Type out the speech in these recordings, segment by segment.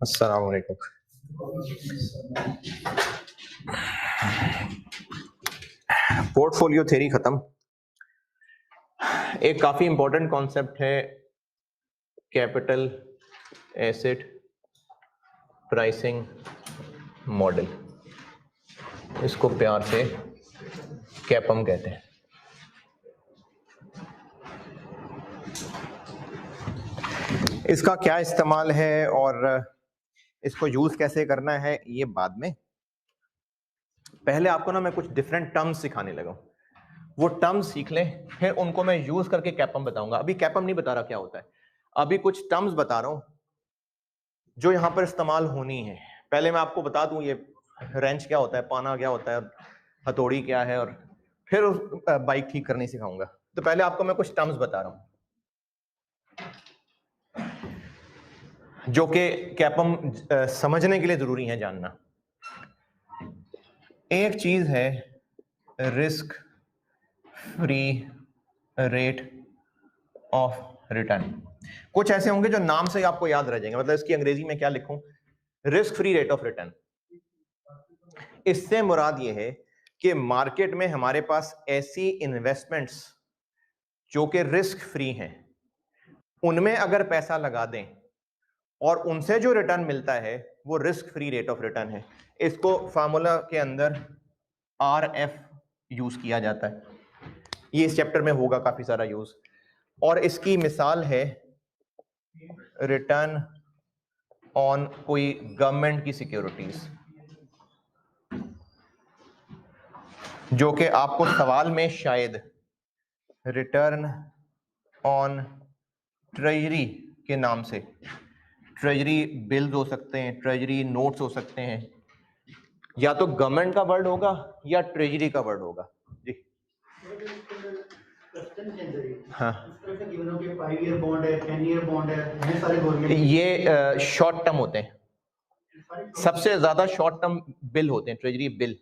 अस्सलाम वालेकुम। Portfolio theory खत्म। एक काफी इंपॉर्टेंट कॉन्सेप्ट है कैपिटल एसेट प्राइसिंग मॉडल। इसको प्यार से कैपम कहते हैं। इसका क्या इस्तेमाल है और इसको यूज कैसे करना है ये बाद में। पहले आपको ना मैं कुछ डिफरेंट टर्म्स सिखाने लगा हूं, वो टर्म्स सीख लें, फिर उनको मैं यूज करके कैपम बताऊंगा। अभी कैपम नहीं बता रहा क्या होता है, अभी कुछ टर्म्स बता रहा हूं जो यहां पर इस्तेमाल होनी है। पहले मैं आपको बता दूं ये रेंच क्या होता है, पाना क्या होता है, हथौड़ी क्या है, और फिर उस बाइक ठीक करनी सिखाऊंगा। तो पहले आपको मैं कुछ टर्म्स बता रहा हूं जो कि कैपम समझने के लिए जरूरी है जानना। एक चीज है risk free rate of return. कुछ ऐसे होंगे जो नाम से आपको याद रह जाएंगे, मतलब इसकी अंग्रेजी में क्या लिखूं, risk free rate of return. इससे मुराद ये है कि मार्केट में हमारे पास ऐसी इन्वेस्टमेंट्स जो कि रिस्क फ्री हैं, उनमें अगर पैसा लगा दें और उनसे जो रिटर्न मिलता है वो risk free rate of return है। इसको फार्मूला के अंदर RF यूज किया जाता है। ये इस चैप्टर में होगा काफी सारा यूज, और इसकी मिसाल है रिटर्न ऑन कोई गवर्नमेंट की सिक्योरिटीज, जो कि आपको सवाल में शायद रिटर्न ऑन ट्रेजरी के नाम से, ट्रेजरी बिल्स हो सकते हैं, ट्रेजरी नोट्स हो सकते हैं, या तो गवर्नमेंट का वर्ड होगा या ट्रेजरी का वर्ड होगा जी। हाँ, ये शॉर्ट टर्म होते हैं, सबसे ज्यादा शॉर्ट टर्म बिल होते हैं, ट्रेजरी बिल,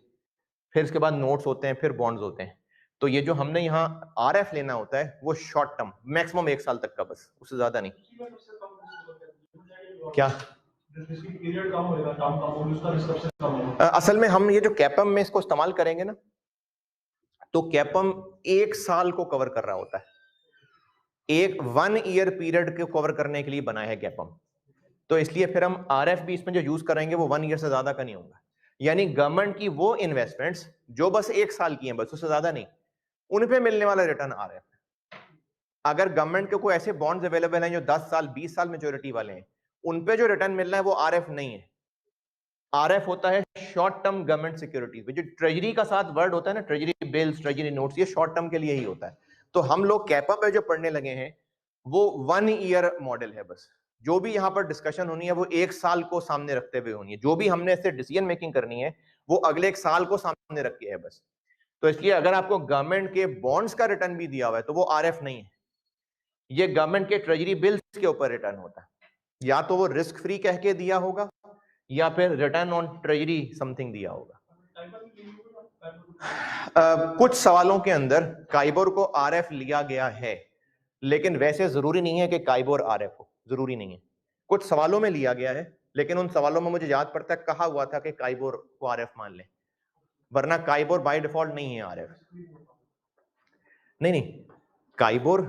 फिर इसके बाद नोट्स होते हैं, फिर बॉन्ड्स होते हैं। तो ये जो हमने यहाँ RF लेना होता है वो शॉर्ट टर्म, मैक्सिमम 1 साल तक का, बस उससे ज्यादा नहीं। क्या असल में हम ये जो कैपम में इसको इस्तेमाल करेंगे ना, तो कैपम 1 साल को कवर कर रहा होता है, एक 1 ईयर पीरियड को कवर करने के लिए बनाया है कैपम। तो इसलिए फिर हम RF भी इसमें जो यूज करेंगे वो 1 ईयर से ज्यादा का नहीं होगा। यानी गवर्नमेंट की वो इन्वेस्टमेंट्स जो बस 1 साल की हैं, बस उससे ज्यादा नहीं, उन पे मिलने वाला रिटर्न RF। अगर गवर्नमेंट के कोई ऐसे बॉन्ड्स अवेलेबल हैं जो 10 साल 20 साल मेच्योरिटी वाले हैं, उन पे जो रिटर्न मिल रहा है वो RF नहीं है। RF होता है शॉर्ट टर्म गवर्नमेंट सिक्योरिटीज। जो ट्रेजरी का साथ वर्ड होता है ना, ट्रेजरी बिल्स, ट्रेजरी नोट्स, ये शॉर्ट टर्म के लिए ही होता है। तो हम लोग कैपम पे जो पढ़ने लगे हैं वो 1 ईयर मॉडल है। बस जो भी यहाँ पर डिस्कशन होनी है वो 1 साल को सामने रखते हुए होनी है। जो भी हमने इससे डिसीजन मेकिंग करनी है वो अगले 1 साल को सामने रख के है बस। तो इसलिए अगर आपको गवर्नमेंट के बॉन्ड्स का रिटर्न भी दिया हुआ है तो वो RF नहीं है, ये गवर्नमेंट के ट्रेजरी बिल्स के ऊपर रिटर्न होता है। या तो वो रिस्क फ्री कह के दिया होगा या फिर रिटर्न ऑन ट्रेजरी समथिंग दिया होगा। कुछ सवालों के अंदर काइबोर को RF लिया गया है, लेकिन वैसे जरूरी नहीं है कि काइबोर RF हो, जरूरी नहीं है। कुछ सवालों में लिया गया है, लेकिन उन सवालों में मुझे याद पड़ता है कहा हुआ था कि काइबोर को RF मान लें, वरना काइबोर बाय डिफॉल्ट नहीं है RF। नहीं, काइबोर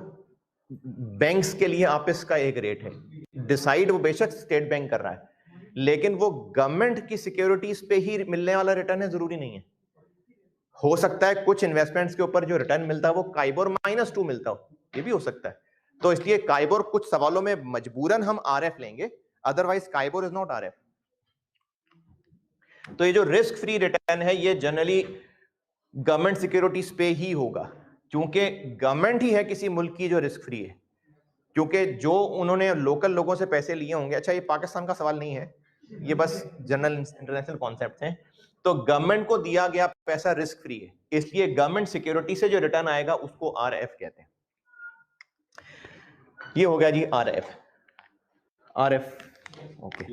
बैंक्स के लिए आपस का एक रेट है, डिसाइड वो बेशक स्टेट बैंक कर रहा है, लेकिन वो गवर्नमेंट की सिक्योरिटीज पे ही मिलने वाला रिटर्न है, जरूरी नहीं है। हो सकता है कुछ इन्वेस्टमेंट्स के ऊपर जो रिटर्न मिलता है वो काइबोर -2 मिलता हो, ये भी हो सकता है। तो इसलिए काइबोर कुछ सवालों में मजबूरन हम RF लेंगे, otherwise KIBOR is not RF। तो ये जो रिस्क फ्री रिटर्न है ये जनरली गवर्नमेंट सिक्योरिटीज पे ही होगा, क्योंकि गवर्नमेंट ही है किसी मुल्क की जो रिस्क फ्री है, क्योंकि जो उन्होंने लोकल लोगों से पैसे लिए होंगे। अच्छा, ये पाकिस्तान का सवाल नहीं है, ये बस जनरल इंटरनेशनल कॉन्सेप्ट हैं। तो गवर्नमेंट को दिया गया पैसा रिस्क फ्री है, इसलिए गवर्नमेंट सिक्योरिटी से जो रिटर्न आएगा उसको RF कहते हैं। ये हो गया जी RF। ओके,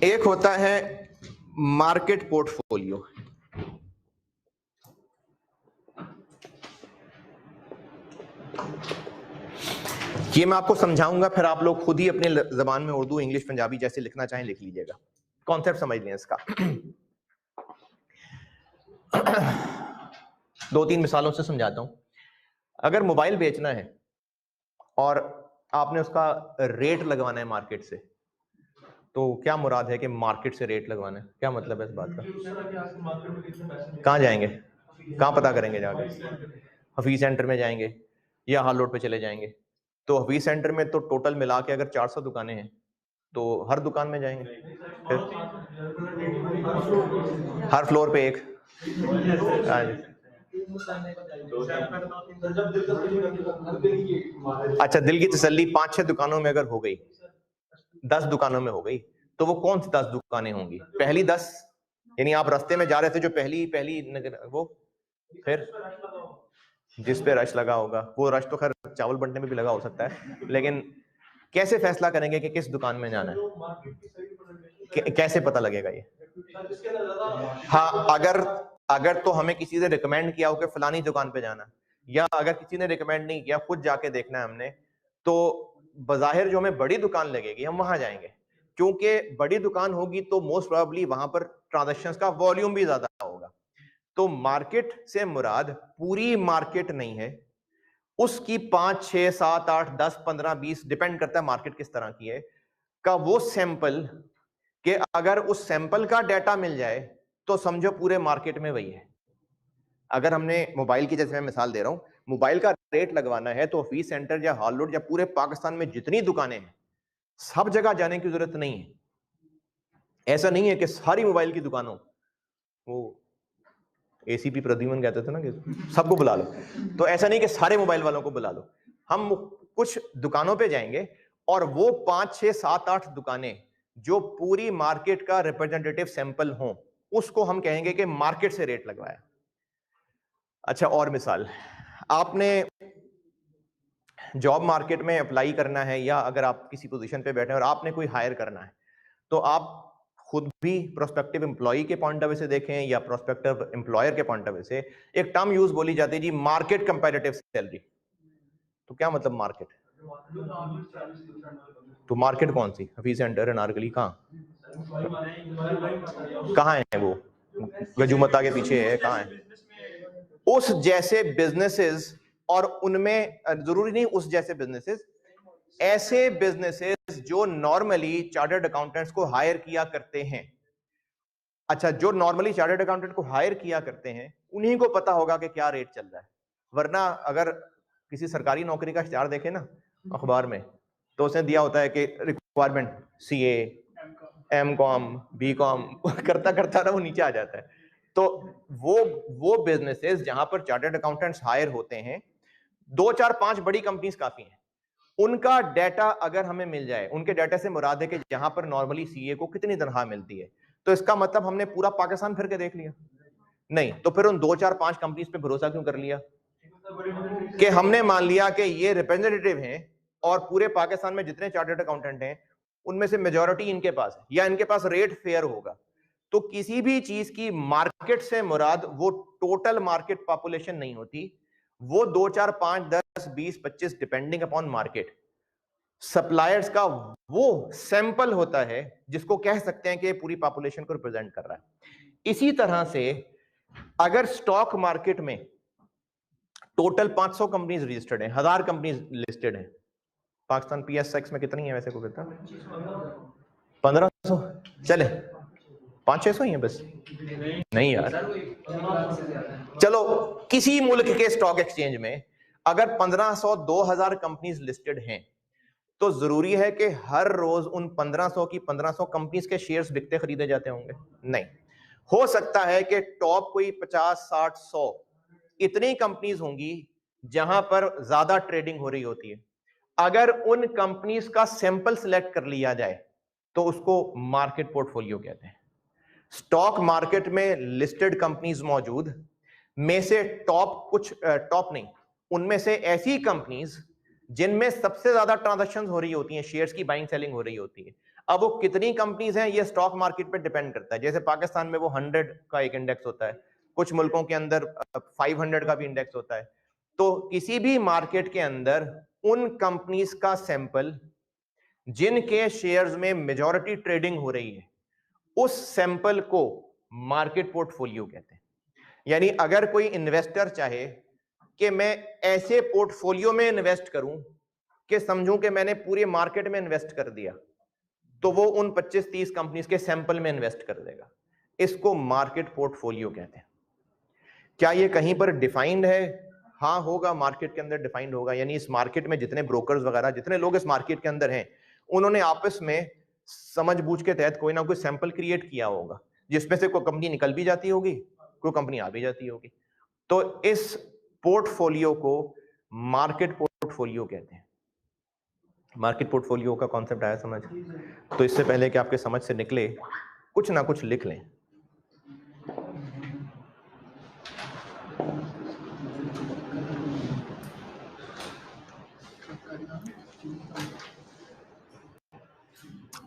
एक होता है मार्केट पोर्टफोलियो। ये मैं आपको समझाऊंगा, फिर आप लोग खुद ही अपने जबान में उर्दू, इंग्लिश, पंजाबी जैसे लिखना चाहें लिख लीजिएगा। कॉन्सेप्ट समझ लें इसका। 2-3 मिसालों से समझाता हूं। अगर मोबाइल बेचना है और आपने उसका रेट लगवाना है मार्केट से, तो क्या मुराद है कि मार्केट से रेट लगवाना है? क्या मतलब है इस बात का? कहाँ जाएंगे, कहाँ पता करेंगे जाके? हफीज सेंटर में जाएंगे या हाल रोड पे चले जाएंगे? तो हफीज सेंटर में तो टोटल मिला के अगर 400 दुकानें हैं तो हर दुकान में जाएंगे, फिर हर फ्लोर पे एक। अच्छा, दिल की तसल्ली 5-6 दुकानों में अगर हो गई, 10 दुकानों में हो गई, तो वो कौन सी 10 दुकानें होंगी? पहली 10, यानी आप रास्ते में जा रहे थे जो पहली वो, फिर जिस पे रश लगा होगा, वो रश तो खैर चावल बंटने में भी लगा हो सकता है, लेकिन कैसे फैसला करेंगे कि किस दुकान में जाना है? कैसे पता लगेगा ये? हाँ, अगर तो हमें किसी ने रिकमेंड किया हो कि फलानी दुकान पे जाना, या अगर किसी ने रिकमेंड नहीं किया, खुद जाके देखना है हमने, तो बजाहिर जो हमें बड़ी दुकान लगेगी हम वहां जाएंगे, क्योंकि बड़ी दुकान होगी तो मोस्ट प्रोबेबली वहां पर ट्रांजैक्शंस का वॉल्यूम भी ज्यादा होगा। तो मार्केट से मुराद पूरी मार्केट नहीं है, उसकी 5, 6, 7, 8, 10, 15, 20 डिपेंड करता है मार्केट किस तरह की है, का वो सैंपल, कि अगर उस सैंपल का डाटा मिल जाए तो समझो पूरे मार्केट में वही है। अगर हमने मोबाइल की, जैसे मैं मिसाल दे रहा हूं, मोबाइल का रेट लगवाना है तो ऑफिस सेंटर या हॉल रोड या पूरे पाकिस्तान में जितनी दुकानें हैं सब जगह जाने की जरूरत नहीं है। ऐसा नहीं है कि सारी मोबाइल की दुकानों, वो एसीपी प्रद्युमन कहते थे ना कि सबको बुला लो, तो ऐसा नहीं कि सारे मोबाइल वालों को बुला लो। हम कुछ दुकानों पे जाएंगे और वो 5, 6, 7, 8 दुकानें जो पूरी मार्केट का रिप्रेजेंटेटिव सैंपल हों, उसको हम कहेंगे कि मार्केट से रेट लगवाया। अच्छा, और मिसाल, आपने जॉब मार्केट में अप्लाई करना है, या अगर आप किसी पोजीशन पे बैठे हैं और आपने कोई हायर करना है, तो आप खुद भी प्रोस्पेक्टिव एम्प्लॉय के पॉइंट ऑफ व्यू से देखें या प्रोस्पेक्टिव एम्प्लॉयर के पॉइंट ऑफ व्यू से, एक टर्म यूज बोली जाती है जी, मार्केट कंपैरेटिव सैलरी। तो क्या मतलब मार्केट? तो मार्केट कौन सी? हफीज सेंटर, अनारकली, कहाँ कहाँ है वो? गजुमता के पीछे है, कहाँ है? उस जैसे बिजनेसेस, और उनमें जरूरी नहीं उस जैसे बिजनेसेस, ऐसे बिजनेसेस जो नॉर्मली चार्टर्ड अकाउंटेंट्स को हायर किया करते हैं। अच्छा, जो नॉर्मली चार्टर्ड अकाउंटेंट को हायर किया करते हैं उन्हीं को पता होगा कि क्या रेट चल रहा है। वरना अगर किसी सरकारी नौकरी का इश्तिहार देखे ना अखबार में, तो उसने दिया होता है कि रिक्वायरमेंट सीए, एम.कॉम, बी.कॉम करता करता ना वो नीचे आ जाता है। तो वो बिजनेसेस जहां पर चार्टर्ड अकाउंटेंट्स हायर होते हैं, 2, 4, 5 बड़ी कंपनीज काफी हैं। उनका डाटा अगर हमें मिल जाए, उनके डाटा से मुराद है कि जहां पर नॉर्मली सीए को कितनी तनख्वाह मिलती है, तो इसका मतलब हमने पूरा पाकिस्तान फिर के देख लिया? नहीं। तो फिर उन 2, 4, 5 कंपनीज पे भरोसा क्यों कर लिया? कि हमने मान लिया कि ये रिप्रेजेंटेटिव हैं और पूरे पाकिस्तान में जितने चार्टर्ड अकाउंटेंट हैं उनमें से मेजॉरिटी इनके पास है, या इनके पास रेट फेयर होगा। तो किसी भी चीज की मार्केट से मुराद वो टोटल मार्केट पॉपुलेशन नहीं होती, वो 2, 4, 5, 10, 20, 25 डिपेंडिंग अपॉन मार्केट सप्लायर्स का वो सैंपल होता है जिसको कह सकते हैं कि पूरी पॉपुलेशन को रिप्रेजेंट कर रहा है। इसी तरह से अगर स्टॉक मार्केट में टोटल 500 कंपनीज रजिस्टर्ड हैं, 1000 कंपनीज लिस्टेड हैं, पाकिस्तान पीएसएक्स में कितनी है वैसे को कहता? 1500, चले 500-600 ही है बस। नहीं यार, चलो किसी मुल्क के स्टॉक एक्सचेंज में अगर 1500, 2000 कंपनीज लिस्टेड हैं, तो जरूरी है कि हर रोज उन 1500 की 1500 कंपनीज के शेयर्स बिकते खरीदे जाते होंगे? नहीं। हो सकता है कि टॉप कोई 50, 60, 100 इतनी कंपनीज होंगी जहां पर ज्यादा ट्रेडिंग हो रही होती है। अगर उन कंपनीज का सैंपल सिलेक्ट कर लिया जाए तो उसको मार्केट पोर्टफोलियो कहते हैं। स्टॉक मार्केट में लिस्टेड कंपनीज मौजूद में से टॉप नहीं, उनमें से ऐसी कंपनीज जिनमें सबसे ज्यादा ट्रांजैक्शंस हो रही होती हैं, शेयर्स की बाइंग सेलिंग हो रही होती है। अब वो कितनी कंपनीज हैं ये स्टॉक मार्केट पे डिपेंड करता है। जैसे पाकिस्तान में वो 100 का एक इंडेक्स होता है, कुछ मुल्कों के अंदर 500 का भी इंडेक्स होता है। तो किसी भी मार्केट के अंदर उन कंपनीज का सैंपल जिनके शेयर्स में मेजॉरिटी ट्रेडिंग हो रही है, उस सैंपल को मार्केट पोर्टफोलियो कहते हैं। यानी अगर कोई इन्वेस्टर चाहे कि मैं ऐसे पोर्टफोलियो में इन्वेस्ट करूं कि समझूं कि मैंने पूरे मार्केट में इन्वेस्ट कर दिया, तो वो उन 25-30 कंपनीज के सैंपल में इन्वेस्ट कर देगा। इसको मार्केट पोर्टफोलियो कहते हैं। क्या ये कहीं पर डिफाइंड है? हाँ होगा, मार्केट के अंदर डिफाइंड होगा। यानी इस मार्केट में जितने ब्रोकर्स वगैरह, जितने लोग इस मार्केट के अंदर हैं, उन्होंने आपस में समझबूझ के तहत कोई ना कोई सैंपल क्रिएट किया होगा, जिसमें से कोई कंपनी निकल भी जाती होगी, कोई कंपनी आ भी जाती होगी। तो इस पोर्टफोलियो को मार्केट पोर्टफोलियो कहते हैं। मार्केट पोर्टफोलियो का कॉन्सेप्ट आया समझ? तो इससे पहले कि आपके समझ से निकले, कुछ ना कुछ लिख लें।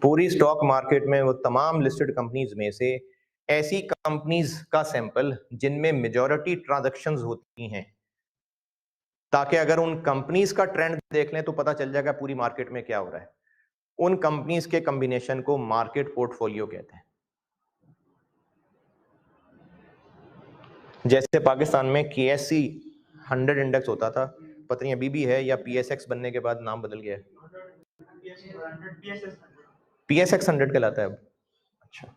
पूरी स्टॉक मार्केट में वो तमाम लिस्टेड कंपनीज में से ऐसी कंपनीज का सैंपल जिनमें मेजॉरिटी ट्रांजैक्शंस होती हैं, ताकि अगर उन कंपनीज का ट्रेंड देख लें तो पता चल जाएगा पूरी मार्केट में क्या हो रहा है। उन कंपनीज के कॉम्बिनेशन को मार्केट पोर्टफोलियो कहते हैं। जैसे पाकिस्तान में KSE 100 इंडेक्स होता था, पता नहीं अभी भी है या PSX बनने के बाद नाम बदल गया है। PSX 100 कहलाता है अब। अच्छा,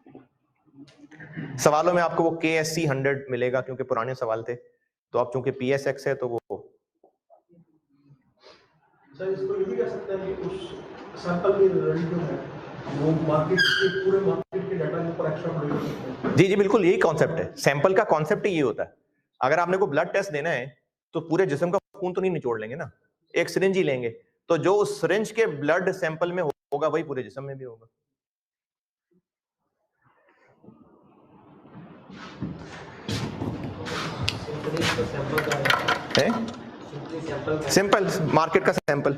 सवालों में आपको वो KSE 100 मिलेगा क्योंकि पुराने सवाल थे, तो आप चूंकि PSX है तो वो सर इसको ये भी कह सकते हैं कि उस सैंपल की रिजल्ट जो है वो मार्केट के पूरे मार्केट के डाटा के ऊपर एक्स्ट्रापोलेट कर सकते हैं। जी बिल्कुल, यही कॉन्सेप्ट है। सैंपल का कॉन्सेप्ट ही ये होता है। अगर आपने को ब्लड टेस्ट देना है तो पूरे जिस्म का खून तो नहीं निचोड़ लेंगे ना, एक सिरिंज ही लेंगे, तो जो उस सिरिंज के ब्लड सैंपल में होगा वही पूरे जिस्म में भी होगा। सिंपल मार्केट का सैंपल।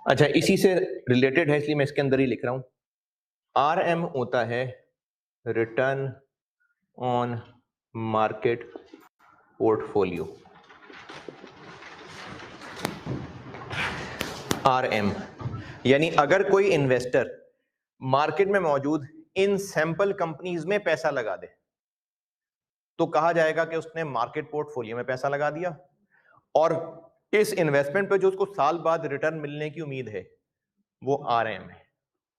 अच्छा, इसी से रिलेटेड है इसलिए मैं इसके अंदर ही लिख रहा हूं। RM होता है return on market portfolio. RM यानी अगर कोई इन्वेस्टर मार्केट में मौजूद इन सैंपल कंपनीज में पैसा लगा दे तो कहा जाएगा कि उसने मार्केट पोर्टफोलियो में पैसा लगा दिया, और इस इन्वेस्टमेंट पे जो उसको साल बाद रिटर्न मिलने की उम्मीद है वो RM है।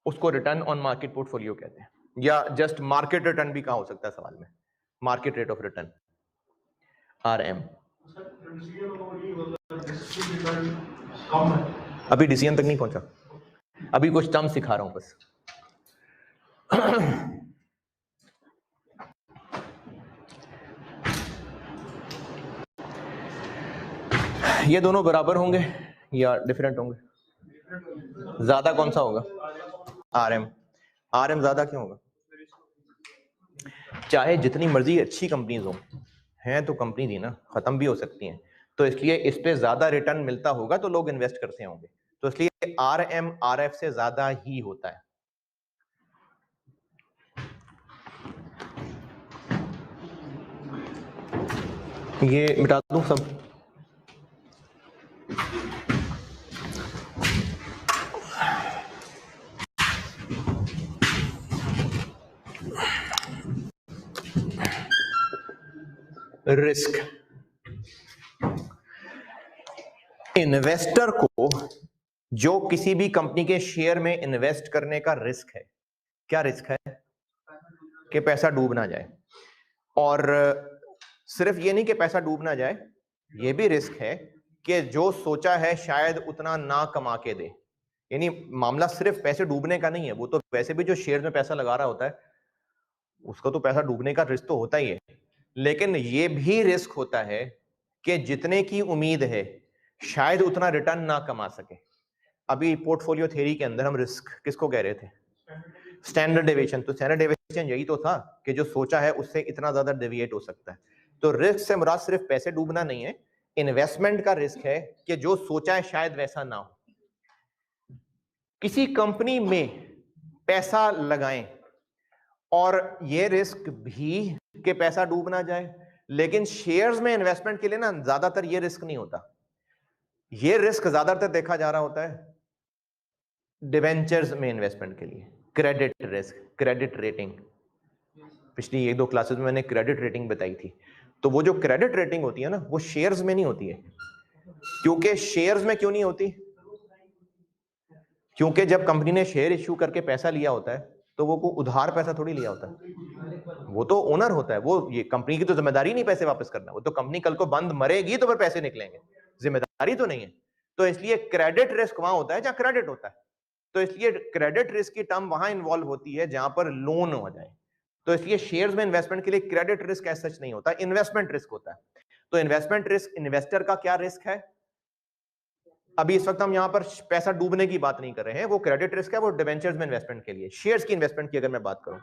उसको रिटर्न ऑन मार्केट पोर्टफोलियो कहते हैं, या जस्ट मार्केट रिटर्न भी कहा हो सकता है सवाल में, market rate of return RM। अभी डिसीजन तक नहीं पहुंचा, अभी कुछ टर्म सिखा रहा हूं बस। ये दोनों बराबर होंगे या डिफरेंट होंगे? ज्यादा कौन सा होगा? RM। RM ज्यादा क्यों होगा? चाहे जितनी मर्जी अच्छी कंपनीज हो, हैं तो कंपनी थी ना, खत्म भी हो सकती हैं, तो इसलिए इस पे ज्यादा रिटर्न मिलता होगा तो लोग इन्वेस्ट करते होंगे, तो इसलिए RM RF से ज्यादा ही होता है। ये मिटा दूं सब। रिस्क, इन्वेस्टर को जो किसी भी कंपनी के शेयर में इन्वेस्ट करने का रिस्क है, क्या रिस्क है? कि पैसा डूब ना जाए। और सिर्फ ये नहीं कि पैसा डूब ना जाए, ये भी रिस्क है कि जो सोचा है शायद उतना ना कमा के दे। यानी मामला सिर्फ पैसे डूबने का नहीं है, वो तो वैसे भी जो शेयर में पैसा लगा रहा होता है उसको तो पैसा डूबने का रिस्क तो होता ही है, लेकिन ये भी रिस्क होता है कि जितने की उम्मीद है शायद उतना रिटर्न ना कमा सके। अभी पोर्टफोलियो थ्योरी के अंदर हम रिस्क किसको कह रहे थे? Standard deviation. तो स्टैंडर्ड डेविएशन यही तो था कि जो सोचा है उससे इतना ज्यादा डेविएट हो सकता है। तो रिस्क से मुराद सिर्फ पैसे डूबना नहीं है, इन्वेस्टमेंट का रिस्क है कि जो सोचा है शायद वैसा ना हो। किसी कंपनी में पैसा लगाएं और ये रिस्क भी कि पैसा डूब ना जाए, लेकिन शेयर्स में इन्वेस्टमेंट के लिए ना ज्यादातर ये रिस्क नहीं होता। ये रिस्क ज्यादातर देखा जा रहा होता है डिवेंचर्स में इन्वेस्टमेंट के लिए। क्रेडिट रिस्क, क्रेडिट रेटिंग, पिछली 1-2 क्लासेस में मैंने क्रेडिट रेटिंग बताई थी। तो वो जो क्रेडिट रेटिंग होती है ना, वो शेयर्स में नहीं होती है। क्योंकि शेयर्स में क्यों नहीं होती? क्योंकि जब कंपनी ने शेयर इश्यू करके पैसा लिया होता है तो वो को उधार पैसा थोड़ी लिया होता है, वो तो ओनर होता है। वो ये कंपनी की तो जिम्मेदारी नहीं पैसे वापस करना, वो तो कंपनी कल को बंद मरेगी तो फिर पैसे निकलेंगे, जिम्मेदारी तो नहीं है। तो इसलिए क्रेडिट रिस्क वहां होता है जहां क्रेडिट होता है। तो इसलिए क्रेडिट रिस्क की टर्म वहां इन्वॉल्व होती है जहां पर लोन हो जाए। तो इसलिए शेयर्स में इन्वेस्टमेंट के लिए क्रेडिट रिस्क ऐसा सच नहीं होता, इन्वेस्टमेंट रिस्क होता है। तो इन्वेस्टमेंट रिस्क, इन्वेस्टर का क्या रिस्क है? अभी इस वक्त हम यहां पर पैसा डूबने की बात नहीं कर रहे हैं, वो क्रेडिट रिस्क है, वो डिवेंचर्स में इन्वेस्टमेंट के लिए। शेयर्स की इन्वेस्टमेंट की अगर मैं बात करूं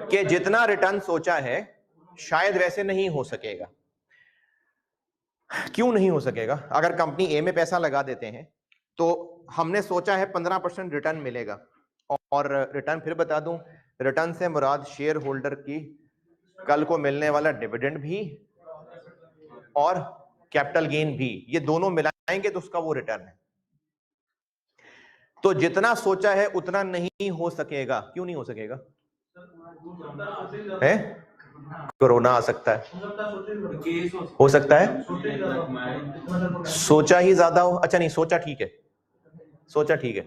कि जितना रिटर्न सोचा है शायद वैसे नहीं हो सकेगा। क्यों नहीं हो सकेगा? अगर कंपनी ए में पैसा लगा देते हैं तो हमने सोचा है 15% रिटर्न मिलेगा, और रिटर्न फिर बता दूं, रिटर्न से मुराद शेयर होल्डर की कल को मिलने वाला डिविडेंड भी और कैपिटल गेन भी, ये दोनों मिलाएंगे तो उसका वो रिटर्न है। तो जितना सोचा है उतना नहीं हो सकेगा। क्यों नहीं हो सकेगा? है कोरोना आ सकता है, हो सकता है सोचा ही ज्यादा हो। अच्छा नहीं, सोचा ठीक है, सोचा ठीक है,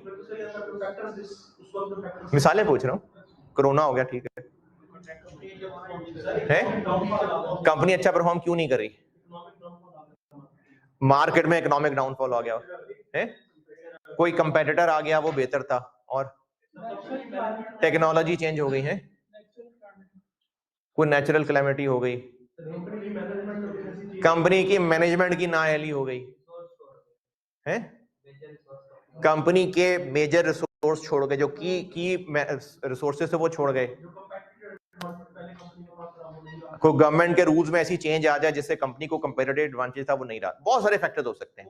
मिसालें पूछ रहा हूं। कोरोना हो गया, ठीक है, कंपनी अच्छा परफॉर्म क्यों नहीं कर रही? मार्केट में इकोनॉमिक डाउनफॉल आ गया है, कोई कंपेटिटर आ गया वो बेहतर था, और टेक्नोलॉजी चेंज हो गई है, कोई नेचुरल कैलेमिटी हो गई, कंपनी की मैनेजमेंट की नाअहली हो गई है, कंपनी के मेजर रिसोर्स छोड़ गए, जो की रिसोर्सेस से वो छोड़ गए, कोई गवर्नमेंट के रूल्स में ऐसी चेंज आ जाए जिससे कंपनी को कंपेटिटिव एडवांटेज था वो नहीं रहा। बहुत सारे फैक्टर्स हो सकते हैं,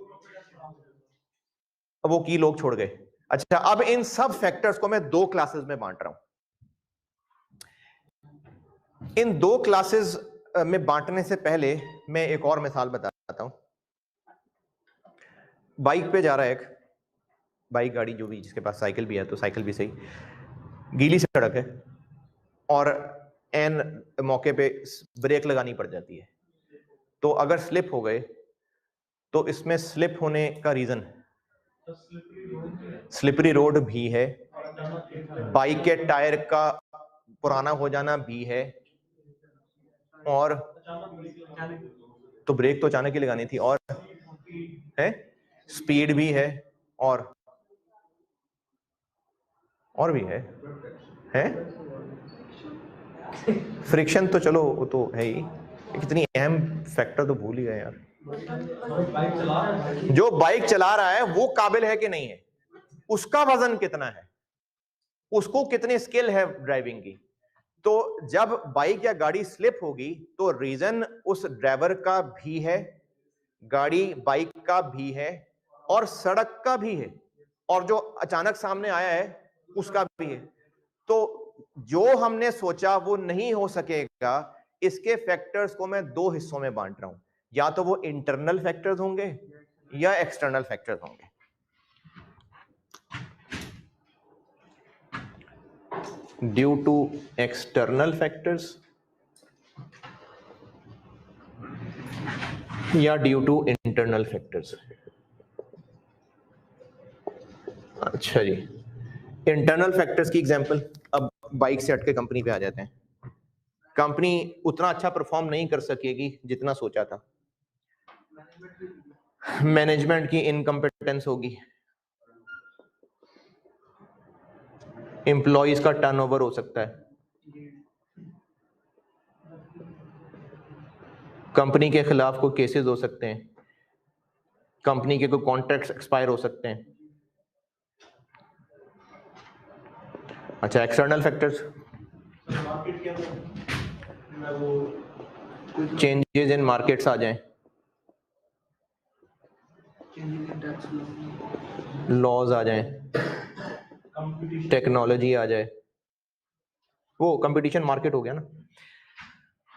अब वो की लोग छोड़ गए। अच्छा, अब इन सब फैक्टर्स को मैं 2 क्लासेस में बांट रहा हूं। इन 2 क्लासेस में बांटने से पहले मैं एक और मिसाल बताता हूं। बाइक पे जा रहा है एक, बाइक गाड़ी जो भी, जिसके पास साइकिल भी है तो साइकिल भी सही, गीली सड़क है और एन मौके पे ब्रेक लगानी पड़ जाती है। तो अगर स्लिप हो गए तो इसमें स्लिप होने का रीजन स्लिपरी रोड भी है, बाइक के टायर का पुराना हो जाना भी है, और तो ब्रेक तो अचानक ही लगानी थी, और है स्पीड भी है, और भी है फ्रिक्शन तो चलो वो तो है ही, कितनी अहम फैक्टर तो भूल ही गए यार। जो बाइक चला रहा है वो काबिल है कि नहीं है, उसका वजन कितना है, उसको कितनी स्किल है ड्राइविंग की। तो जब बाइक या गाड़ी स्लिप होगी तो रीजन उस ड्राइवर का भी है, गाड़ी बाइक का भी है, और सड़क का भी है, और जो अचानक सामने आया है उसका भी है। तो जो हमने सोचा वो नहीं हो सकेगा, इसके फैक्टर्स को मैं 2 हिस्सों में बांट रहा हूं, या तो वो इंटरनल फैक्टर्स होंगे या एक्सटर्नल फैक्टर्स होंगे। ड्यू टू एक्सटर्नल फैक्टर्स या ड्यू टू इंटरनल फैक्टर्स। अच्छा जी, इंटरनल फैक्टर्स की एग्जांपल, अब बाइक से हटके कंपनी पे आ जाते हैं। कंपनी उतना अच्छा परफॉर्म नहीं कर सकेगी जितना सोचा था, मैनेजमेंट की इनकम्पिटेंस होगी, एम्प्लॉइज का टर्नओवर हो सकता है, कंपनी के खिलाफ कोई केसेस हो सकते हैं, कंपनी के कोई कॉन्ट्रैक्ट्स एक्सपायर हो सकते हैं। अच्छा, एक्सटर्नल फैक्टर्स, मार्केट के अंदर वो चेंजेस इन मार्केट्स आ जाएं, लॉज आ जाएं, टेक्नोलॉजी आ जाए, वो कंपटीशन मार्केट हो गया ना।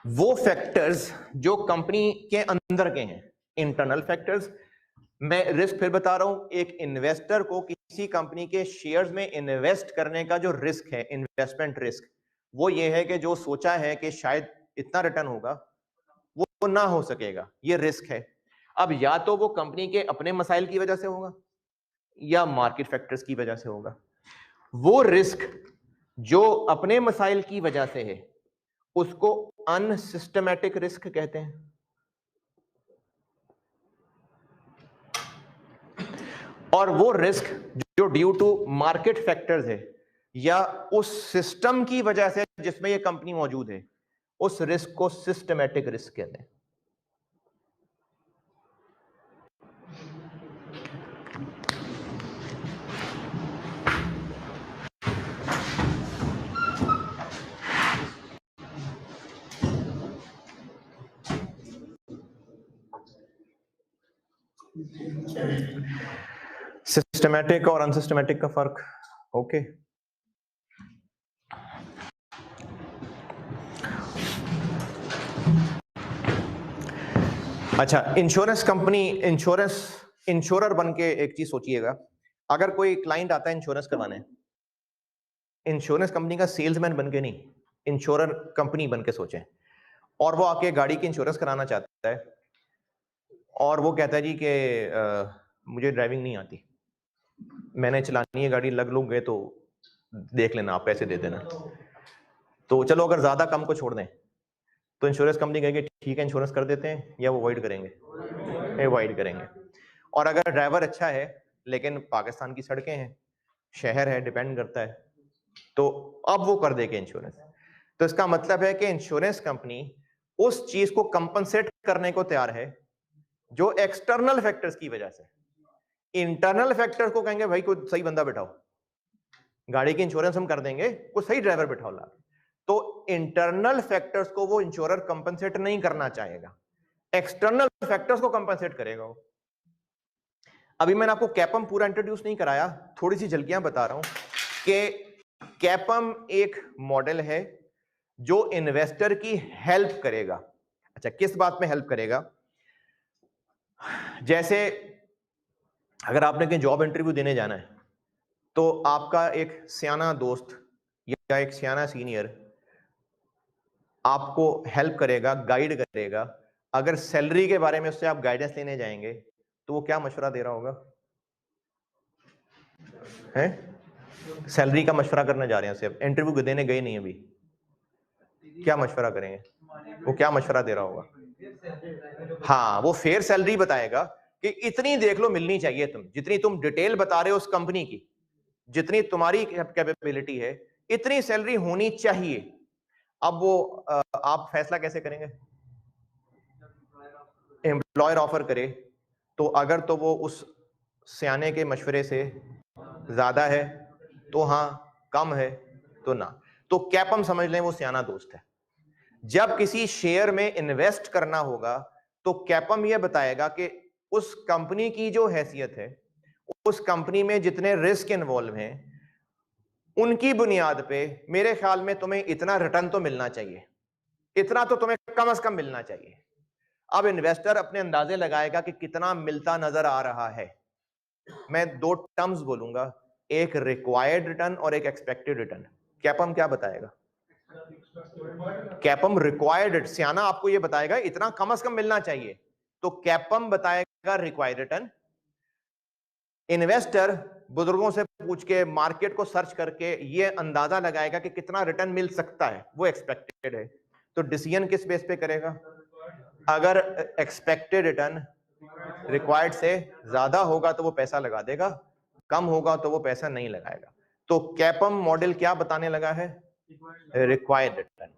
वो फैक्टर्स जो कंपनी के अंदर के हैं, इंटरनल फैक्टर्स। मैं रिस्क फिर बता रहा हूं, एक इन्वेस्टर को किसी कंपनी के शेयर्स में इन्वेस्ट करने का जो रिस्क है, इन्वेस्टमेंट रिस्क, वो ये है कि जो सोचा है कि शायद इतना रिटर्न होगा वो ना हो सकेगा, ये रिस्क है। अब या तो वो कंपनी के अपने मसाइल की वजह से होगा या मार्केट फैक्टर्स की वजह से होगा। वो रिस्क जो अपने मसाइल की वजह से है उसको अनसिस्टमैटिक रिस्क कहते हैं। और वो रिस्क जो ड्यू टू मार्केट फैक्टर्स है या उस सिस्टम की वजह से जिसमें ये कंपनी मौजूद है, उस रिस्क को सिस्टमैटिक रिस्क कहते हैं। सिस्टमैटिक और अनसिस्टमैटिक का फर्क, ओके। अच्छा, इंश्योरेंस कंपनी, इंश्योरर बन के एक चीज सोचिएगा, अगर कोई क्लाइंट आता है इंश्योरेंस करवाने, इंश्योरेंस कंपनी का सेल्समैन बन के नहीं, इंश्योरर कंपनी बन के सोचें, और वो आके गाड़ी की इंश्योरेंस कराना चाहता है और वो कहता है जी कि मुझे ड्राइविंग नहीं आती, मैंने चलानी है गाड़ी, लग लोग गए तो देख लेना, आप पैसे दे देना। तो चलो अगर ज्यादा कम को छोड़ दें तो इंश्योरेंस कंपनी कहेगी ठीक है इंश्योरेंस कर देते हैं, या वो अवॉइड करेंगे? अवॉइड करेंगे। और अगर ड्राइवर अच्छा है लेकिन पाकिस्तान की सड़कें हैं, शहर है, डिपेंड करता है, तो अब वो कर देंगे इंश्योरेंस। तो इसका मतलब है कि इंश्योरेंस कंपनी उस चीज को कंपनसेट करने को तैयार है जो एक्सटर्नल फैक्टर्स की वजह से। इंटरनल फैक्टर्स को कहेंगे भाई कोई सही बंदा बिठाओ, गाड़ी की इंश्योरेंस हम कर देंगे, कोई सही ड्राइवर बिठाओ ला। तो इंटरनल फैक्टर्स को वो इंश्योरर कंपनसेट नहीं करना चाहेगा, एक्सटर्नल फैक्टर्स को कंपनसेट करेगा वो। अभी मैंने आपको कैपम पूरा इंट्रोड्यूस नहीं कराया, थोड़ी सी झलकियां बता रहा हूं कि कैपम एक मॉडल है जो इन्वेस्टर की हेल्प करेगा। अच्छा, किस बात में हेल्प करेगा? जैसे अगर आपने कहीं जॉब इंटरव्यू देने जाना है तो आपका एक सियाना दोस्त या एक सियाना सीनियर आपको हेल्प करेगा, गाइड करेगा। अगर सैलरी के बारे में उससे आप गाइडेंस लेने जाएंगे तो वो क्या मशवरा दे रहा होगा? है सैलरी का मशवरा करने जा रहे हैं, सिर्फ इंटरव्यू देने गए नहीं अभी, क्या मशवरा करेंगे? वो क्या मशवरा दे रहा होगा? हाँ, वो फेयर सैलरी बताएगा कि इतनी देख लो मिलनी चाहिए, तुम जितनी तुम डिटेल बता रहे हो उस कंपनी की, जितनी तुम्हारी कैपेबिलिटी है, इतनी सैलरी होनी चाहिए। अब वो आप फैसला कैसे करेंगे? एम्प्लॉयर ऑफर करे तो अगर तो वो उस सियाने के मशवरे से ज्यादा है तो हाँ, कम है तो ना। तो कैपम समझ लें वो सियाना दोस्त है। जब किसी शेयर में इन्वेस्ट करना होगा तो कैपम यह बताएगा कि उस कंपनी की जो हैसियत है, उस कंपनी में जितने रिस्क इन्वॉल्व हैं, उनकी बुनियाद पे मेरे ख्याल में तुम्हें इतना रिटर्न तो मिलना चाहिए, इतना तो तुम्हें कम से कम मिलना चाहिए। अब इन्वेस्टर अपने अंदाजे लगाएगा कि कितना मिलता नजर आ रहा है। मैं दो टर्म्स बोलूंगा, एक रिक्वायर्ड रिटर्न और एक एक्सपेक्टेड रिटर्न। कैपम क्या बताएगा? कैपम रिक्वायर्ड, सियाना आपको ये बताएगा इतना कम से कम मिलना चाहिए, तो कैपम बताएगा रिक्वायर्ड रिटर्न। इन्वेस्टर बुजुर्गों से पूछ के, मार्केट को सर्च करके ये अंदाजा लगाएगा कि कितना रिटर्न मिल सकता है, वो एक्सपेक्टेड है। तो डिसीजन किस बेस पे करेगा? अगर एक्सपेक्टेड रिटर्न रिक्वायर्ड से ज्यादा होगा तो वो पैसा लगा देगा, कम होगा तो वो पैसा नहीं लगाएगा। तो कैपम मॉडल क्या बताने लगा है? Required return.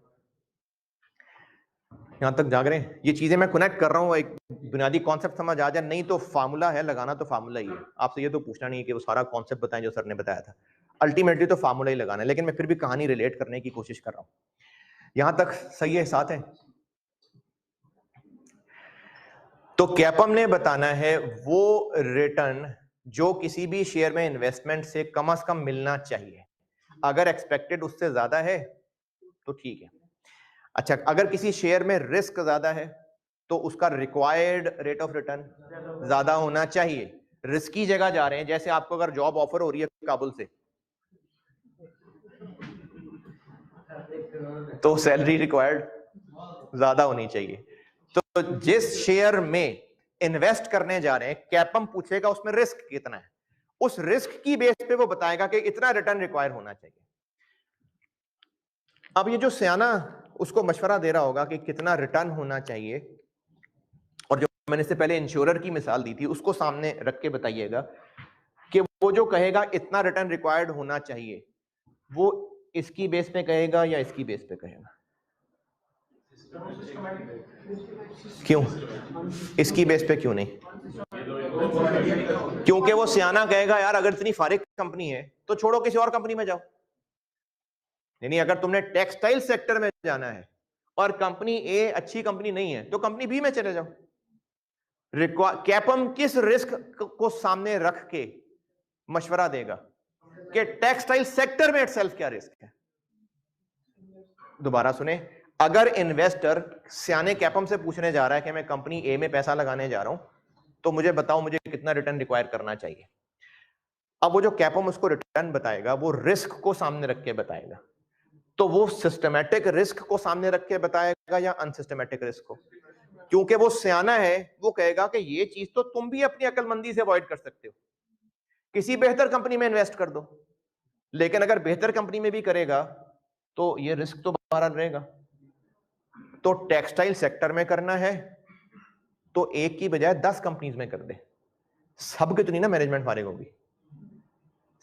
यहां तक जाग रहे हैं? ये चीजें मैं कनेक्ट कर रहा हूं, एक बुनियादी कॉन्सेप्ट समझ आ जाए, नहीं तो फार्मूला है, लगाना तो फार्मूला ही है। आपसे ये तो पूछना नहीं है कि वो सारा कॉन्सेप्ट बताएं जो सर ने बताया था, अल्टीमेटली तो फार्मूला ही लगाना है, लेकिन मैं फिर भी कहानी रिलेट करने की कोशिश कर रहा हूं। यहां तक सही है, साथ है? तो कैपम ने बताना है वो रिटर्न जो किसी भी शेयर में इन्वेस्टमेंट से कम मिलना चाहिए। अगर एक्सपेक्टेड उससे ज्यादा है तो ठीक है। अच्छा, अगर किसी शेयर में रिस्क ज्यादा है तो उसका रिक्वायर्ड रेट ऑफ रिटर्न ज्यादा होना चाहिए। रिस्की जगह जा रहे हैं, जैसे आपको अगर जॉब ऑफर हो रही है काबुल से, तो सैलरी रिक्वायर्ड ज्यादा होनी चाहिए। तो जिस शेयर में इन्वेस्ट करने जा रहे हैं, कैपम पूछेगा उसमें रिस्क कितना है, उस रिस्क की बेस पे वो बताएगा कि इतना रिटर्न रिक्वायर होना चाहिए। अब ये जो सियाना उसको मशवरा दे रहा होगा कि कितना रिटर्न होना चाहिए, और जो मैंने इससे पहले इंश्योरर की मिसाल दी थी उसको सामने रख के बताइएगा कि वो जो कहेगा इतना रिटर्न रिक्वायर्ड होना चाहिए, वो इसकी बेस पे कहेगा या इसकी बेस पे कहेगा? क्यों इसकी बेस पे क्यों नहीं? क्योंकि वो सियाना कहेगा यार अगर इतनी फारिग कंपनी है तो छोड़ो किसी और कंपनी में जाओ। यानी अगर तुमने टेक्सटाइल सेक्टर में जाना है और कंपनी ए अच्छी कंपनी नहीं है तो कंपनी बी में चले जाओ। कैपम किस रिस्क को सामने रख के मशवरा देगा कि टेक्सटाइल सेक्टर में इटसेल्फ क्या रिस्क है? दोबारा सुने, अगर इन्वेस्टर सियाने कैपम से पूछने जा रहा है कि मैं कंपनी ए में पैसा लगाने जा रहा हूं तो मुझे बताओ मुझे कितना रिटर्न रिक्वायर करना चाहिए। अब वो जो कैपम उसको रिटर्न बताएगा वो रिस्क को सामने रख के बताएगा। तो वो सिस्टमैटिक रिस्क को सामने रख के बताएगा या अनसिस्टमैटिक रिस्क को? क्योंकि वो सियाना है, वो कहेगा कि ये चीज तो तुम भी अपनी अकलमंदी से अवॉइड कर सकते हो, किसी बेहतर कंपनी में इन्वेस्ट कर दो। लेकिन अगर बेहतर कंपनी में भी करेगा तो ये रिस्क तो बाहर रहेगा। तो टेक्सटाइल सेक्टर में करना है तो एक की बजाय 10 कंपनीज में कर दे। सब के तो नहीं ना मैनेजमेंट फारिग होगी,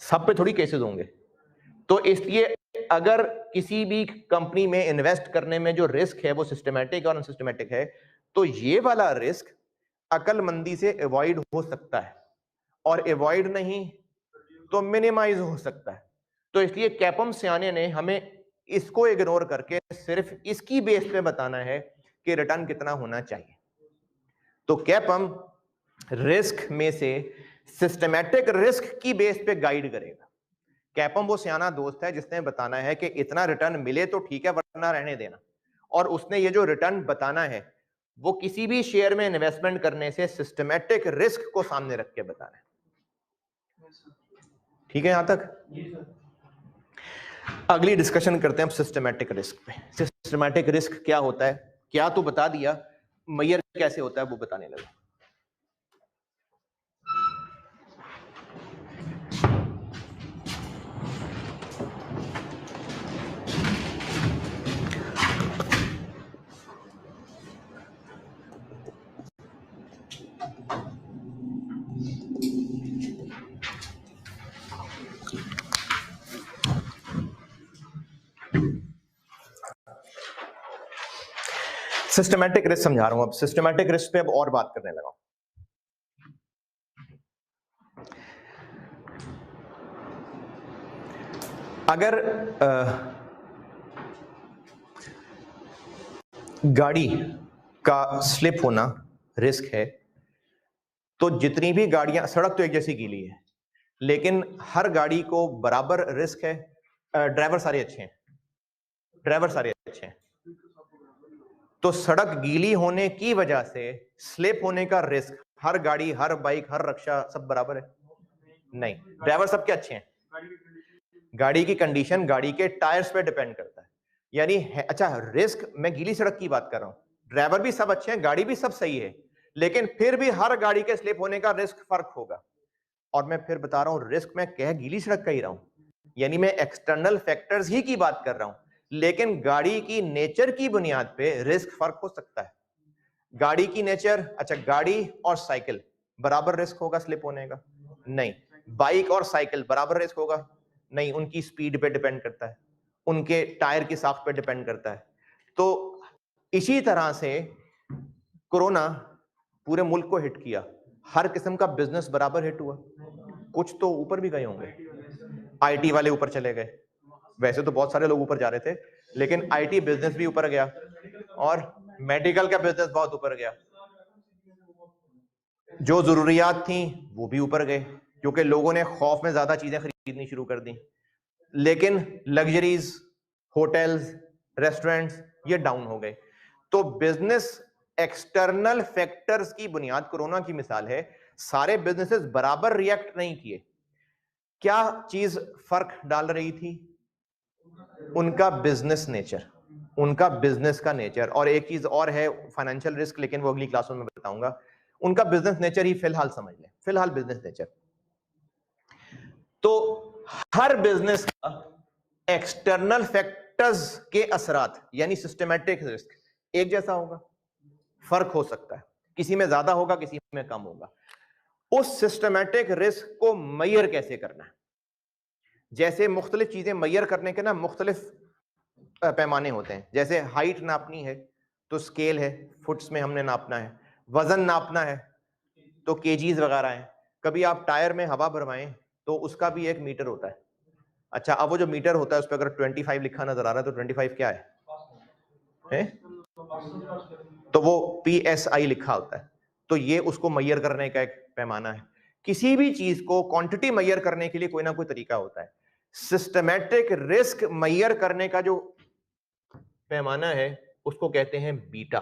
सब पे थोड़ी केसेस होंगे। तो इसलिए अगर किसी भी कंपनी में इन्वेस्ट करने में जो रिस्क है वो सिस्टमैटिक और अनसिस्टमैटिक है, तो ये वाला रिस्क अकलमंदी से अवॉइड हो सकता है, और अवॉइड नहीं तो मिनिमाइज हो सकता है। तो इसलिए कैपम सियाने ने हमें इसको इग्नोर करके सिर्फ इसकी बेस पे बताना है कि रिटर्न कितना होना चाहिए। तो कैपम रिस्क में से सिस्टमैटिक रिस्क की बेस पे गाइड करेगा। कैपम वो सियाना दोस्त है जिसने बताना है कि इतना रिटर्न मिले तो ठीक है वरना रहने देना, और उसने ये जो रिटर्न बताना है वो किसी भी शेयर में इन्वेस्टमेंट करने से सिस्टमैटिक रिस्क को सामने रख के बताना है। ठीक है यहां तक? अगली डिस्कशन करते हैं हम सिस्टमैटिक रिस्क पे। सिस्टमैटिक रिस्क क्या होता है, क्या तो बता दिया, मेजर कैसे होता है वो बताने लगा। सिस्टमैटिक रिस्क समझा रहा हूं। अब सिस्टमैटिक रिस्क पे अब और बात करने लगा। अगर गाड़ी का स्लिप होना रिस्क है तो जितनी भी गाड़ियां, सड़क तो एक जैसी गीली है लेकिन हर गाड़ी को बराबर रिस्क है। ड्राइवर सारे अच्छे हैं, ड्राइवर सारे अच्छे हैं, तो सड़क गीली होने की वजह से स्लिप होने का रिस्क हर गाड़ी, हर बाइक, हर रिक्शा सब बराबर है? नहीं, ड्राइवर सबके अच्छे हैं। गाड़ी की कंडीशन गाड़ी के टायर्स पे डिपेंड करता है। यानी अच्छा, रिस्क मैं गीली सड़क की बात कर रहा हूं, ड्राइवर भी सब अच्छे हैं, गाड़ी भी सब सही है, लेकिन फिर भी हर गाड़ी के स्लिप होने का रिस्क फर्क होगा। और मैं फिर बता रहा हूं रिस्क मैं कह गीली सड़क का ही रहा हूं, यानी मैं एक्सटर्नल फैक्टर्स ही की बात कर रहा हूं, लेकिन गाड़ी की नेचर की बुनियाद पे रिस्क फर्क हो सकता है। गाड़ी की नेचर, अच्छा गाड़ी और साइकिल बराबर रिस्क होगा स्लिप होने का? नहीं। बाइक और साइकिल बराबर रिस्क होगा? नहीं, उनकी स्पीड पे डिपेंड करता है, उनके टायर की साख पे डिपेंड करता है। तो इसी तरह से कोरोना पूरे मुल्क को हिट किया, हर किस्म का बिजनेस बराबर हिट हुआ, कुछ तो ऊपर भी गए होंगे, आईटी वाले ऊपर चले गए, वैसे तो बहुत सारे लोग ऊपर जा रहे थे, लेकिन आईटी बिजनेस भी ऊपर गया और मेडिकल का बिजनेस बहुत ऊपर गया, जो जरूरियात थी वो भी ऊपर गए क्योंकि लोगों ने खौफ में ज्यादा चीजें खरीदनी शुरू कर दी, लेकिन लग्जरीज, होटल्स, रेस्टोरेंट्स ये डाउन हो गए। तो बिजनेस एक्सटर्नल फैक्टर्स की बुनियाद कोरोना की मिसाल है, सारे बिजनेसेस बराबर रिएक्ट नहीं किए। क्या चीज फर्क डाल रही थी? उनका बिजनेस नेचर, उनका बिजनेस का नेचर, और एक चीज और है फाइनेंशियल रिस्क, लेकिन वो अगली क्लास में बताऊंगा। उनका बिजनेस नेचर ही फिलहाल समझ लें, फिलहाल बिजनेस नेचर। तो हर बिजनेस का एक्सटर्नल फैक्टर्स के असरात यानी सिस्टमैटिक रिस्क एक जैसा होगा, फर्क हो सकता है, किसी में ज्यादा होगा, किसी में कम होगा। उस सिस्टमैटिक रिस्क को मेजर कैसे करना है? जैसे मुख्तलिफ चीजें मेजर करने के ना मुख्तलिफ पैमाने होते हैं। जैसे हाइट नापनी है तो स्केल है, फुट्स में हमने नापना है, वजन नापना है तो केजीज वगैरह है। कभी आप टायर में हवा भरवाएं तो उसका भी एक मीटर होता है। अच्छा, अब वो जो मीटर होता है उस पर अगर 25 लिखा नजर आ रहा है तो 25 क्या है? तो वो PSI लिखा होता है। तो ये उसको मेजर करने का एक पैमाना है। किसी भी चीज को क्वांटिटी मेजर करने के लिए कोई ना कोई तरीका होता है। सिस्टमैटिक रिस्क मेजर करने का जो पैमाना है उसको कहते हैं बीटा।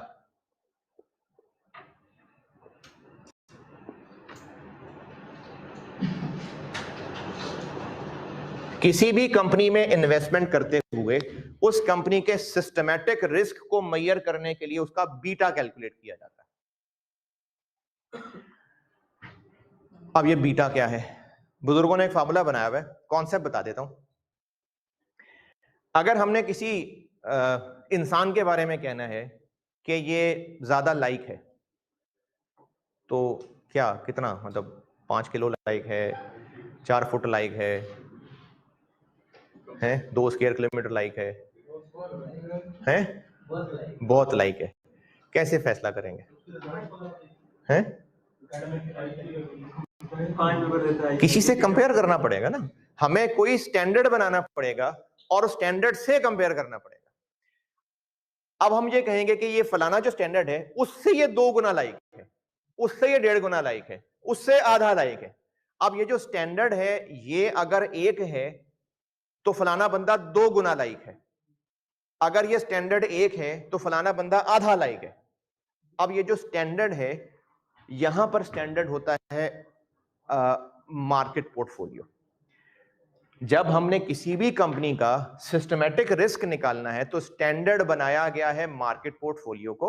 किसी भी कंपनी में इन्वेस्टमेंट करते हुए उस कंपनी के सिस्टमैटिक रिस्क को मेजर करने के लिए उसका बीटा कैलकुलेट किया जाता है। अब ये बीटा क्या है? बुजुर्गों ने एक फार्मूला बनाया हुआ है, कॉन्सेप्ट बता देता हूं। अगर हमने किसी इंसान के बारे में कहना है कि ये ज्यादा लाइक है, तो क्या कितना, मतलब 5 किलो लाइक है, 4 फुट लाइक है, 2 स्क्वायर किलोमीटर लाइक है, बहुत लाइक है। कैसे फैसला करेंगे? हैं? किसी से कंपेयर करना पड़ेगा ना, हमें कोई स्टैंडर्ड बनाना पड़ेगा और उस स्टैंडर्ड से कंपेयर करना पड़ेगा। अब हम ये कहेंगे कि ये फलाना जो स्टैंडर्ड है उससे ये 2 गुना लाइक है, उससे ये 1.5 गुना लाइक है, उससे आधा लाइक है। अब ये जो स्टैंडर्ड है ये अगर 1 है तो फलाना बंदा 2 गुना लाइक है, अगर ये स्टैंडर्ड 1 है तो फलाना बंदा आधा लाइक है। अब ये जो स्टैंडर्ड है, यहां पर स्टैंडर्ड होता है मार्केट पोर्टफोलियो। जब हमने किसी भी कंपनी का सिस्टमैटिक रिस्क निकालना है तो स्टैंडर्ड बनाया गया है मार्केट पोर्टफोलियो को,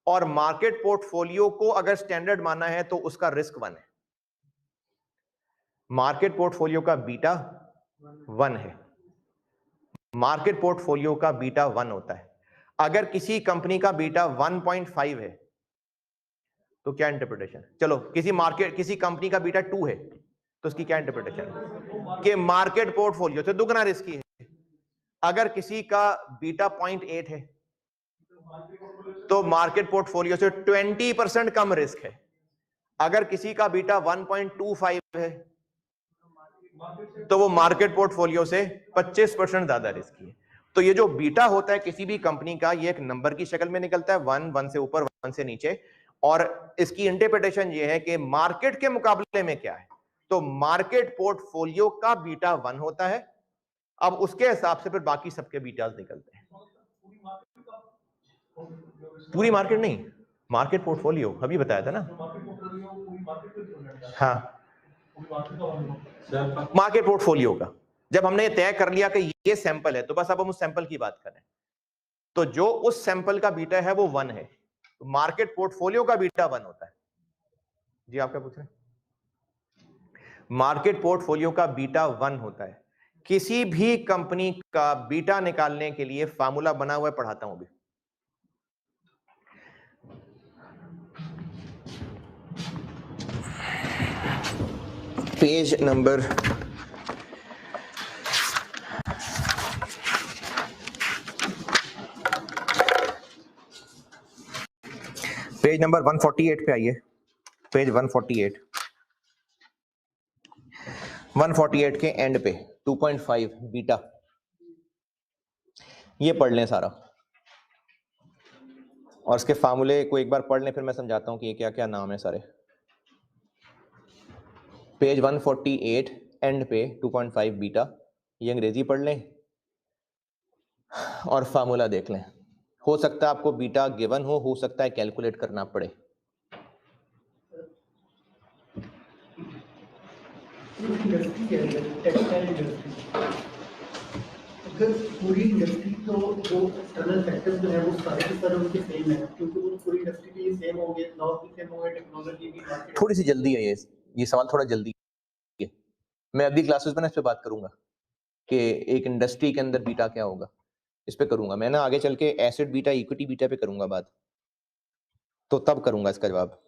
और मार्केट पोर्टफोलियो को अगर स्टैंडर्ड माना है तो उसका रिस्क 1 है। मार्केट पोर्टफोलियो का बीटा 1 है, मार्केट पोर्टफोलियो का बीटा 1 होता है। अगर किसी कंपनी का बीटा 1.5 है तो क्या इंटरप्रिटेशन? चलो किसी कंपनी का बीटा 2 है तो उसकी क्या इंटरप्रिटेशन? कि मार्केट पोर्टफोलियो से दुगना रिस्की है। अगर किसी का बीटा 0.8 है तो मार्केट पोर्टफोलियो से 20% कम रिस्क है। अगर किसी का बीटा 1.25 है तो वो मार्केट पोर्टफोलियो से 25% ज्यादा रिस्की है। तो ये जो बीटा होता है किसी भी कंपनी का, ये एक नंबर की शक्ल में निकलता है, 1 से ऊपर 1 से नीचे, और इसकी इंटरप्रिटेशन ये है कि मार्केट के मुकाबले में क्या है। तो मार्केट पोर्टफोलियो का बीटा 1 होता है। अब उसके हिसाब से फिर बाकी सबके बीटास निकलते हैं। पूरी मार्केट नहीं, मार्केट पोर्टफोलियो अभी बताया था ना। हाँ, मार्केट पोर्टफोलियो का जब हमने ये तय कर लिया कि ये सैंपल है तो बस अब हम उस सैंपल की बात करें। तो जो उस सैंपल का बीटा है वो 1 है, तो मार्केट पोर्टफोलियो का बीटा 1 होता है। जी आप क्या पूछ रहे हैं? मार्केट पोर्टफोलियो का बीटा 1 होता है। किसी भी कंपनी का बीटा निकालने के लिए फार्मूला बना हुआ है, पढ़ाता हूं अभी। पेज नंबर 1 पेज नंबर 148 पे आइए, पेज 148 के एंड पे 2.5 बीटा, ये पढ़ लें सारा और इसके फार्मूले को एक बार पढ़ लें, फिर मैं समझाता हूं कि ये क्या क्या नाम है सारे। पेज 148 एंड पे 2.5 बीटा, ये अंग्रेजी पढ़ लें और फार्मूला देख लें। हो सकता है आपको बीटा गिवन हो सकता है कैलकुलेट करना पड़े। पूरी इंडस्ट्री तो जो एक्सटर्नल फैक्टर्स जो है वो सारे के सारे उनके सेम है, क्योंकि वो पूरी इंडस्ट्री के लिए सेम हो गए, लॉ भी सेम हो गए, टेक्नोलॉजी भी, मार्केट। थोड़ी सी जल्दी है ये सवाल थोड़ा जल्दी है। मैं अगली क्लासेस में ना इस पे बात करूंगा कि एक इंडस्ट्री के अंदर बीटा क्या होगा, इस पे करूंगा मैं ना। आगे चल के एसेट बीटा, इक्विटी बीटा पे करूंगा बात, तो तब करूंगा इसका जवाब।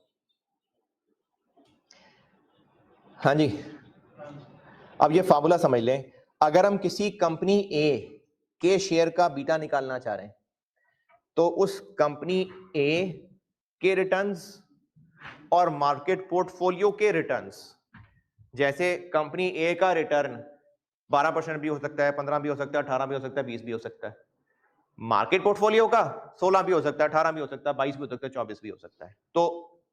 हाँ जी, अब ये फार्मूला समझ लें। अगर हम किसी कंपनी ए के शेयर का बीटा निकालना चाह रहे हैं तो उस कंपनी ए के रिटर्न्स और मार्केट पोर्टफोलियो के रिटर्न्स, जैसे कंपनी ए का रिटर्न 12% भी हो सकता है, 15 भी हो सकता है, 18 भी हो सकता है, 20 भी हो सकता है। मार्केट पोर्टफोलियो का 16 भी हो सकता है, 18 भी हो सकता है, 22 भी हो सकता है, 24 भी हो सकता है। तो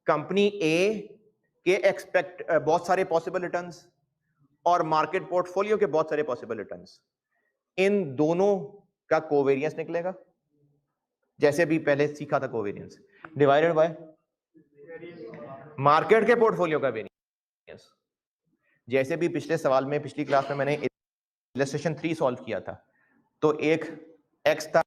कंपनी ए के एक्सपेक्ट बहुत सारे पॉसिबल रिटर्न्स और मार्केट पोर्टफोलियो के बहुत सारे पॉसिबल रिटर्न्स, इन दोनों का कोवेरियंस निकलेगा, जैसे भी पहले सीखा था कोवेरियंस, डिवाइडेड बाय मार्केट के पोर्टफोलियो का वेरियंस। जैसे भी पिछले सवाल में, पिछली क्लास में मैंने इलस्ट्रेशन 3 सॉल्व किया था, तो एक एक्स था,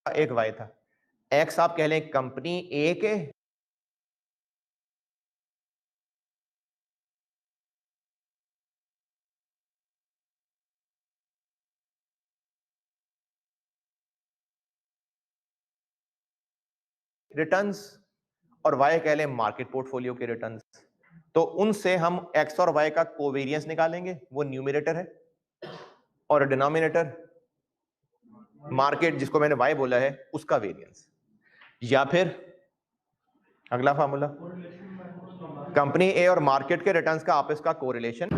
एक वाई था। एक्स आप कह लें कंपनी ए के रिटर्न्स और वाई कह लें मार्केट पोर्टफोलियो के रिटर्न्स। तो उनसे हम एक्स और वाई का कोवेरियंस निकालेंगे, वो न्यूमरेटर है, और डिनोमिनेटर मार्केट जिसको मैंने वाई बोला है उसका वेरियंस। या फिर अगला फार्मूला, कंपनी ए और मार्केट के रिटर्न्स का आपस का कोरिलेशन।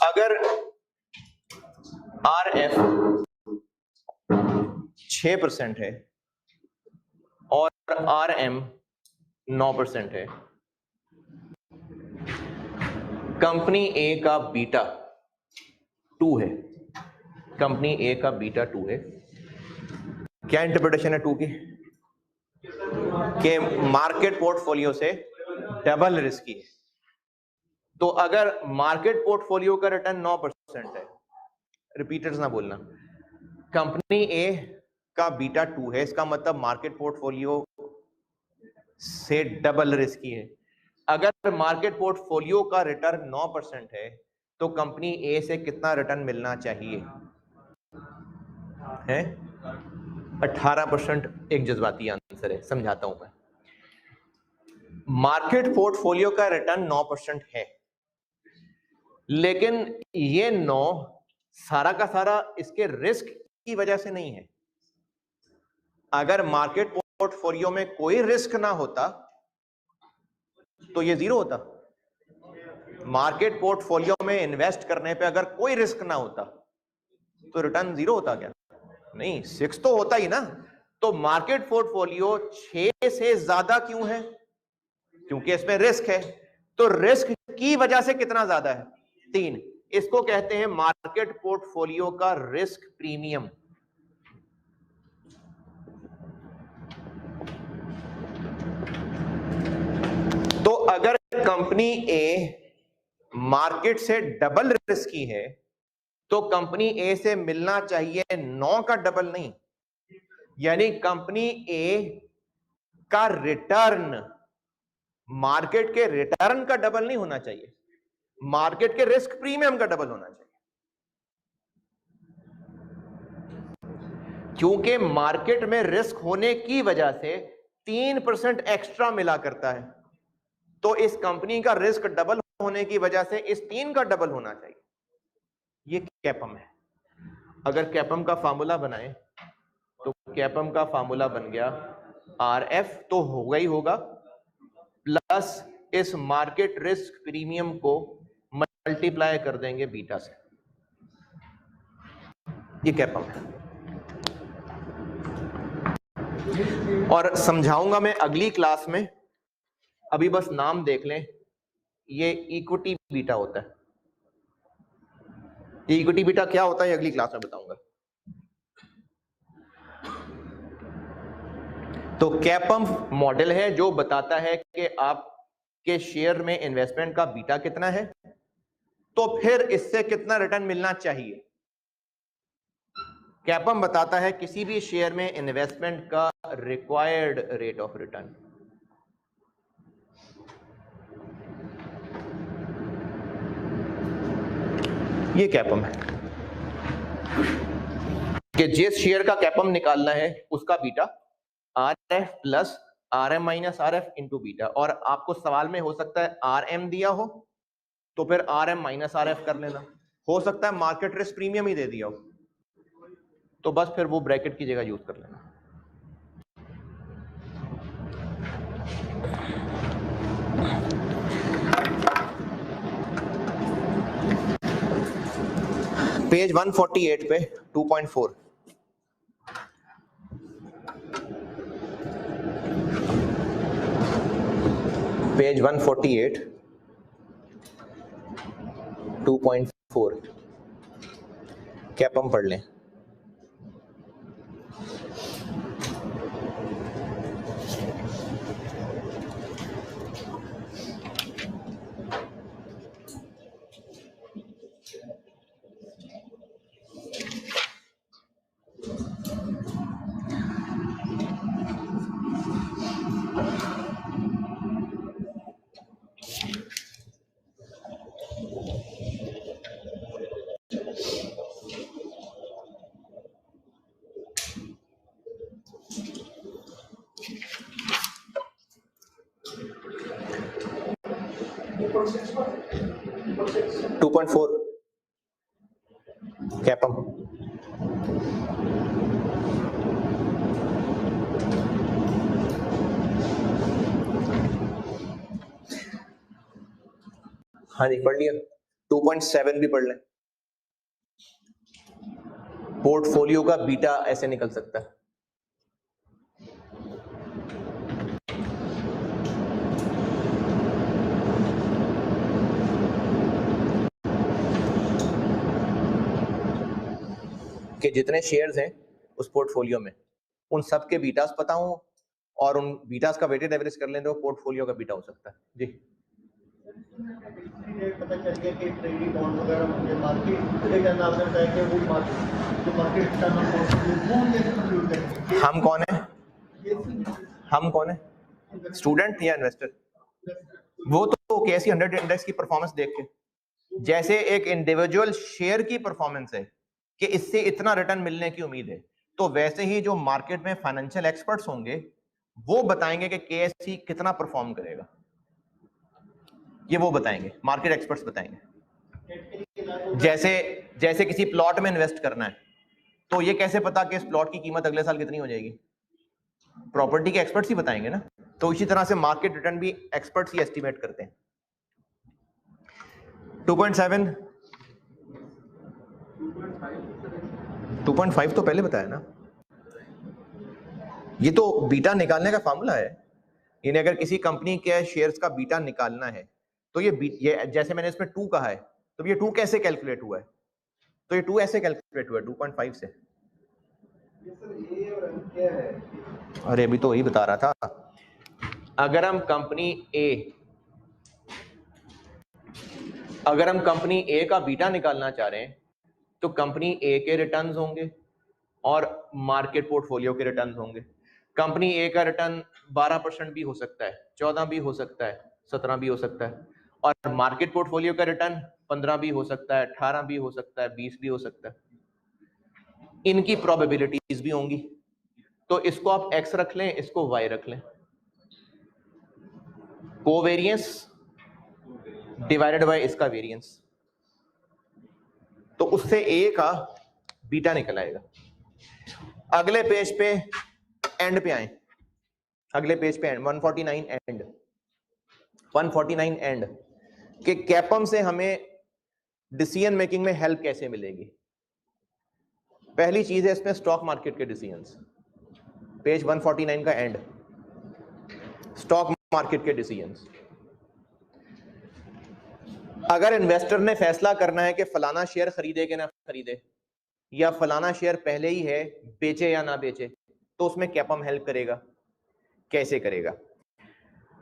अगर आर एफ 6% है और आर एम 9% है, कंपनी ए का बीटा 2 है, कंपनी ए का बीटा 2 है। क्या इंटरप्रिटेशन है 2 की? कि मार्केट पोर्टफोलियो से डबल रिस्की है। तो अगर मार्केट पोर्टफोलियो का रिटर्न 9% है, रिपीटर्स ना बोलना, कंपनी ए का बीटा 2 है, इसका मतलब मार्केट पोर्टफोलियो से डबल रिस्की है। अगर मार्केट पोर्टफोलियो का रिटर्न 9% है तो कंपनी ए से कितना रिटर्न मिलना चाहिए है? 18%। एक जज्बाती आंसर है, समझाता हूं मैं। मार्केट पोर्टफोलियो का रिटर्न 9% है, लेकिन ये 9 सारा का सारा इसके रिस्क की वजह से नहीं है। अगर मार्केट पोर्टफोलियो में कोई रिस्क ना होता तो ये 0 होता। मार्केट पोर्टफोलियो में इन्वेस्ट करने पे अगर कोई रिस्क ना होता तो रिटर्न 0 होता क्या? नहीं, 6 तो होता ही ना। तो मार्केट पोर्टफोलियो 6 से ज्यादा क्यों है? क्योंकि इसमें रिस्क है। तो रिस्क की वजह से कितना ज्यादा है? 3। इसको कहते हैं मार्केट पोर्टफोलियो का रिस्क प्रीमियम। तो अगर कंपनी ए मार्केट से डबल रिस्की है तो कंपनी ए से मिलना चाहिए 9 का डबल नहीं, यानी कंपनी ए का रिटर्न मार्केट के रिटर्न का डबल नहीं होना चाहिए, मार्केट के रिस्क प्रीमियम का डबल होना चाहिए। क्योंकि मार्केट में रिस्क होने की वजह से 3% एक्स्ट्रा मिला करता है, तो इस कंपनी का रिस्क डबल होने की वजह से इस 3 का डबल होना चाहिए। ये कैपम है। अगर कैपम का फार्मूला बनाए तो कैपम का फार्मूला बन गया RF तो होगा ही होगा, प्लस इस मार्केट रिस्क प्रीमियम को मल्टीप्लाई कर देंगे बीटा से। ये कैपम है। और समझाऊंगा मैं अगली क्लास में, अभी बस नाम देख लें। ये इक्विटी बीटा होता है। ये इक्विटी बीटा क्या होता है अगली क्लास में बताऊंगा। तो कैपम मॉडल है जो बताता है कि आपके शेयर में इन्वेस्टमेंट का बीटा कितना है, तो फिर इससे कितना रिटर्न मिलना चाहिए। कैपम बताता है किसी भी शेयर में इन्वेस्टमेंट का रिक्वायर्ड रेट ऑफ रिटर्न। ये कैपम है कि जिस शेयर का कैपम निकालना है उसका beta RF plus RM minus RF into beta. और आपको सवाल में हो सकता है RM दिया हो तो फिर RM माइनस RF कर लेना, हो सकता है मार्केट रिस्क प्रीमियम ही दे दिया हो तो बस फिर वो ब्रैकेट की जगह यूज कर लेना। पेज 148 पे 2.4 पेज 148 2.4 कैपम पढ़ लें। कैपम हाँ जी पढ़ लिया। 2.7 भी पढ़ लें। पोर्टफोलियो का बीटा ऐसे निकल सकता है। कि जितने शेयर्स हैं उस पोर्टफोलियो में उन सब के बीटास पता हो और उन बीटास का वेटेड एवरेज कर लें तो पोर्टफोलियो का बीटा हो सकता है। जी पता चल गया कि ट्रेडिंग बॉन्ड वगैरह मुझे मार्केट रिटर्न आपने बताया कि वो मार्केट रिटर्न वो कैसे कंप्यूट करेंगे। हम कौन है, हम कौन है, स्टूडेंट या इन्वेस्टर? वो तो KSE 100 इंडेक्स की परफॉर्मेंस देख के, जैसे एक इंडिविजुअल शेयर की परफॉर्मेंस है कि इससे इतना रिटर्न मिलने की उम्मीद है, तो वैसे ही जो मार्केट में फाइनेंशियल एक्सपर्ट्स होंगे वो बताएंगे कि KSE कितना परफॉर्म करेगा। ये वो बताएंगे, मार्केट एक्सपर्ट्स बताएंगे। जैसे किसी प्लॉट में इन्वेस्ट करना है तो ये कैसे पता कि इस प्लॉट की कीमत अगले साल कितनी हो जाएगी? प्रॉपर्टी के एक्सपर्ट्स ही बताएंगे ना। तो इसी तरह से मार्केट रिटर्न भी एक्सपर्ट्स ही एस्टिमेट करते हैं। 2.7 2.5 तो पहले बताया ना। ये तो बीटा निकालने का फार्मूला है। यानी अगर किसी कंपनी के शेयर्स का बीटा निकालना है तो ये जैसे मैंने इसमें 2 कहा है तो ये 2 कैसे कैलकुलेट हुआ है? तो ये 2 ऐसे कैलकुलेट हुआ है 2.5 से। अरे अभी तो वही बता रहा था। अगर हम कंपनी ए का बीटा निकालना चाह रहे हैं तो कंपनी ए के रिटर्न्स होंगे और मार्केट पोर्टफोलियो के रिटर्न्स होंगे। कंपनी ए का रिटर्न 12% भी हो सकता है, 14 भी हो सकता है, 17 भी हो सकता है, और मार्केट पोर्टफोलियो का रिटर्न 15 भी हो सकता है, 18 भी हो सकता है, 20 भी हो सकता है। इनकी प्रोबेबिलिटीज भी होंगी। तो इसको आप x रख लें, इसको y रख लें। कोवेरियंस डिवाइडेड बाय इसका वेरियंस, तो उससे a का बीटा निकल आएगा। अगले पेज पे एंड पे आए, अगले पेज पे एंड 149 एंड 149 एंड कि कैपम से हमें डिसीजन मेकिंग में हेल्प कैसे मिलेगी। पहली चीज है इसमें स्टॉक मार्केट के डिसीजंस, पेज 149 का एंड, स्टॉक मार्केट के डिसीजंस। अगर इन्वेस्टर ने फैसला करना है कि फलाना शेयर खरीदे कि ना खरीदे, या फलाना शेयर पहले ही है बेचे या ना बेचे, तो उसमें कैपम हेल्प करेगा। कैसे करेगा?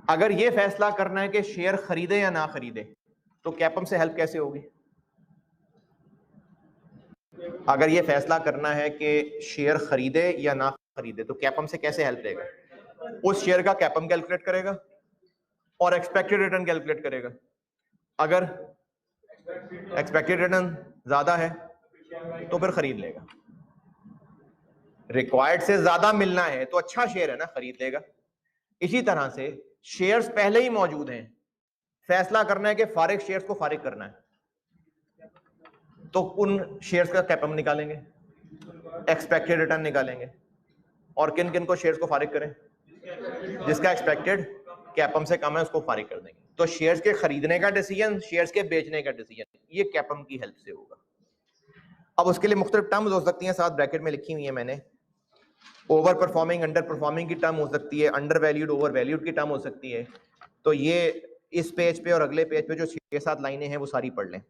अगर यह फैसला करना है कि शेयर खरीदे या ना खरीदे, तो कैपम से हेल्प कैसे होगी? अगर यह फैसला करना है कि शेयर खरीदे या ना खरीदे, तो कैपम से कैसे हेल्प लेगा? उस शेयर का कैपम कैलकुलेट करेगा और एक्सपेक्टेड रिटर्न कैलकुलेट करेगा। अगर एक्सपेक्टेड रिटर्न ज्यादा है तो फिर खरीद लेगा। रिक्वायर्ड से ज्यादा मिलना है तो अच्छा शेयर है ना, खरीद लेगा। इसी तरह से शेयर्स पहले ही मौजूद हैं, फैसला करना है कि फारिग शेयर्स को फारिग करना है, तो उन शेयर्स का कैपम निकालेंगे, एक्सपेक्टेड रिटर्न निकालेंगे, और किन किन को शेयर्स को फारिग करें? जिसका एक्सपेक्टेड कैपम से कम है उसको फारिग कर देंगे। तो शेयर्स के खरीदने का डिसीजन, शेयर्स के बेचने का डिसीजन, ये कैपम की हेल्प से होगा। अब उसके लिए मुख्तलिफ टर्म्स हो सकती हैं, साथ ब्रैकेट में लिखी हुई है मैंने। ओवर परफॉर्मिंग, अंडर परफॉर्मिंग की टर्म हो सकती है, अंडर वैल्यूड ओवर वैल्यूड की टर्म हो सकती है। तो ये इस पेज पे और अगले पेज पे जो 6-7 लाइनें हैं वो सारी पढ़ लें।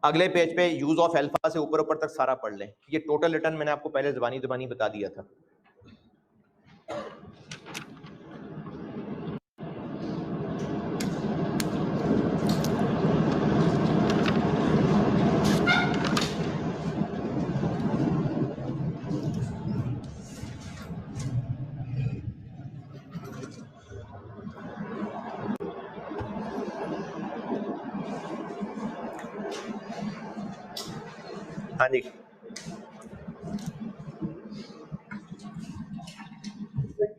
अगले पेज पे यूज ऑफ अल्फा से ऊपर ऊपर तक सारा पढ़ लें। ये टोटल रिटर्न मैंने आपको पहले ज़बानी बता दिया था। हाँ जी,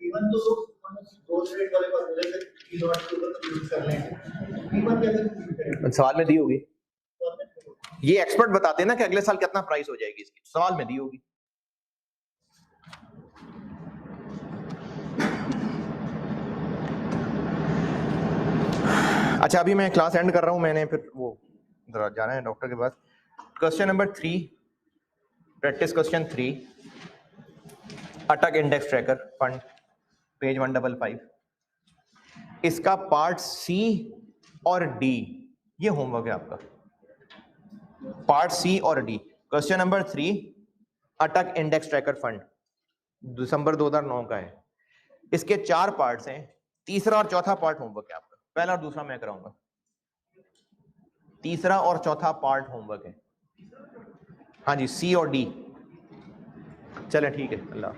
इवन तो हम दो ट्रेड वाले बात बोले थे कि नॉट के ऊपर यूज कर लेंगे, इवन कैसे यूज करेंगे? सवाल में दी होगी। ये एक्सपर्ट बताते हैं ना कि अगले साल कितना प्राइस हो जाएगी इसकी, सवाल में दी होगी। अच्छा, अभी मैं क्लास एंड कर रहा हूं, मैंने फिर वो जरा जाना है डॉक्टर के पास। क्वेश्चन नंबर 3, प्रैक्टिस क्वेश्चन 3, अटक इंडेक्स ट्रैकर फंड, पेज 155। इसका पार्ट सी और डी, ये होमवर्क है आपका। पार्ट सी और डी, क्वेश्चन नंबर 3, अटक इंडेक्स ट्रैकर फंड, दिसंबर 2009 का है। इसके 4 पार्ट्स हैं, तीसरा और चौथा पार्ट होमवर्क है आपका। पहला और दूसरा मैं कराऊंगा, तीसरा और चौथा पार्ट होमवर्क है। हाँ जी, सी और डी। चलें ठीक है, अल्लाह।